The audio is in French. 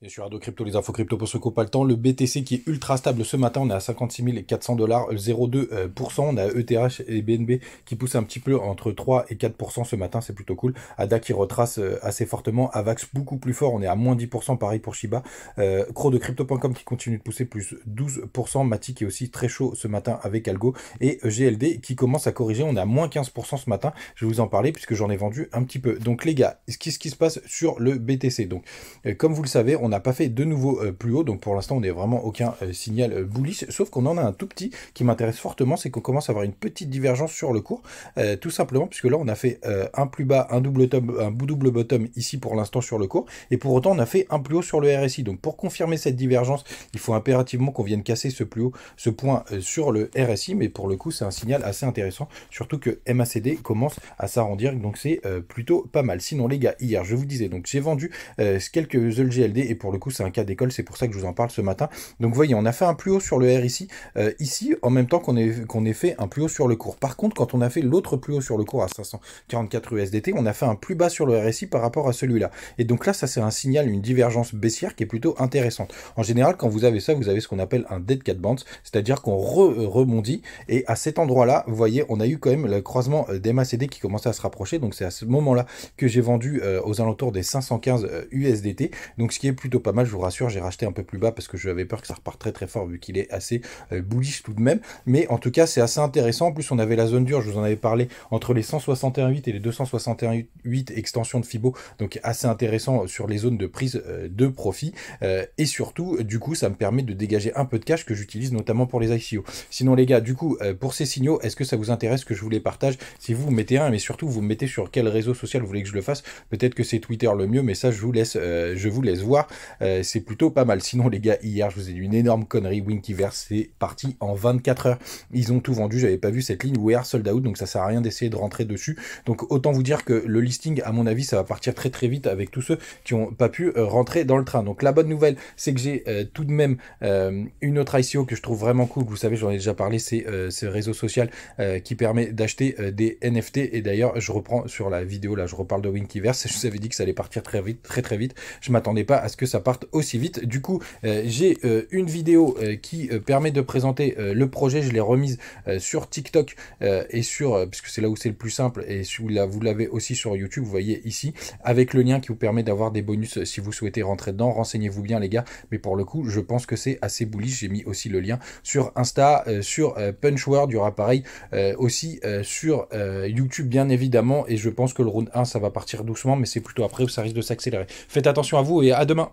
Et sur Ado Crypto, les infos crypto pour ceux qui n'ont pas le temps, le BTC qui est ultra stable ce matin, on est à 56 400 $, 0,2%. On a ETH et BNB qui poussent un petit peu entre 3 et 4% ce matin, c'est plutôt cool. ADA qui retrace assez fortement, AVAX beaucoup plus fort, on est à moins 10%, pareil pour Shiba. Cro de Crypto.com qui continue de pousser plus 12%, Mati qui est aussi très chaud ce matin avec Algo, et GLD qui commence à corriger, on est à moins 15% ce matin, je vais vous en parler puisque j'en ai vendu un petit peu. Donc les gars, qu'est-ce qui se passe sur le BTC? Donc comme vous le savez, on n'a pas fait de nouveau plus haut, donc pour l'instant on n'est vraiment aucun signal bullish, sauf qu'on en a un tout petit qui m'intéresse fortement, c'est qu'on commence à avoir une petite divergence sur le cours, tout simplement puisque là on a fait un plus bas, un double bottom ici pour l'instant sur le cours, et pour autant on a fait un plus haut sur le RSI. Donc pour confirmer cette divergence, il faut impérativement qu'on vienne casser ce plus haut, ce point sur le RSI, mais pour le coup c'est un signal assez intéressant, surtout que MACD commence à s'arrondir, donc c'est plutôt pas mal. Sinon les gars, hier je vous disais, donc j'ai vendu quelques ELGLD, et pour le coup c'est un cas d'école, c'est pour ça que je vous en parle ce matin. Donc vous voyez, on a fait un plus haut sur le RSI ici, en même temps qu'on ait fait un plus haut sur le cours. Par contre, quand on a fait l'autre plus haut sur le cours à 544 USDT, on a fait un plus bas sur le RSI par rapport à celui-là. Et donc là, ça c'est un signal, une divergence baissière qui est plutôt intéressante. En général, quand vous avez ça, vous avez ce qu'on appelle un dead cat bounce, c'est-à-dire qu'on rebondit, et à cet endroit-là, vous voyez, on a eu quand même le croisement d'MACD qui commençait à se rapprocher, donc c'est à ce moment-là que j'ai vendu aux alentours des 515 USDT, donc ce qui est plutôt pas mal, je vous rassure. J'ai racheté un peu plus bas parce que j'avais peur que ça reparte très très fort vu qu'il est assez bullish tout de même, mais en tout cas c'est assez intéressant. En plus on avait la zone dure, je vous en avais parlé, entre les 161,8 et les 261,8 extensions de Fibo, donc assez intéressant sur les zones de prise de profit, et surtout du coup ça me permet de dégager un peu de cash que j'utilise notamment pour les ICO. Sinon les gars, du coup pour ces signaux, est-ce que ça vous intéresse que je vous les partage? Si vous mettez un, mais surtout vous me mettez sur quel réseau social vous voulez que je le fasse. Peut-être que c'est Twitter le mieux, mais ça je vous laisse voir. C'est plutôt pas mal. Sinon les gars, hier je vous ai dit une énorme connerie, Winkyverse c'est parti en 24 heures. Ils ont tout vendu, j'avais pas vu cette ligne, we are sold out, donc ça sert à rien d'essayer de rentrer dessus. Donc autant vous dire que le listing, à mon avis, ça va partir très très vite avec tous ceux qui n'ont pas pu rentrer dans le train. Donc la bonne nouvelle, c'est que j'ai tout de même une autre ICO que je trouve vraiment cool. Vous savez, j'en ai déjà parlé, c'est ce réseau social qui permet d'acheter des NFT. Et d'ailleurs, je reprends sur la vidéo, là, je reparle de Winkyverse. Je vous avais dit que ça allait partir très vite, très très vite. Je m'attendais pas à ce que ça parte aussi vite. Du coup, j'ai une vidéo qui permet de présenter le projet. Je l'ai remise sur TikTok et sur, puisque c'est là où c'est le plus simple, et là, vous l'avez aussi sur YouTube, vous voyez ici, avec le lien qui vous permet d'avoir des bonus si vous souhaitez rentrer dedans. Renseignez-vous bien les gars, mais pour le coup, je pense que c'est assez bullish. J'ai mis aussi le lien sur Insta, sur Punchword, il y aura pareil aussi sur YouTube bien évidemment, et je pense que le round 1 ça va partir doucement, mais c'est plutôt après où ça risque de s'accélérer. Faites attention à vous et à demain.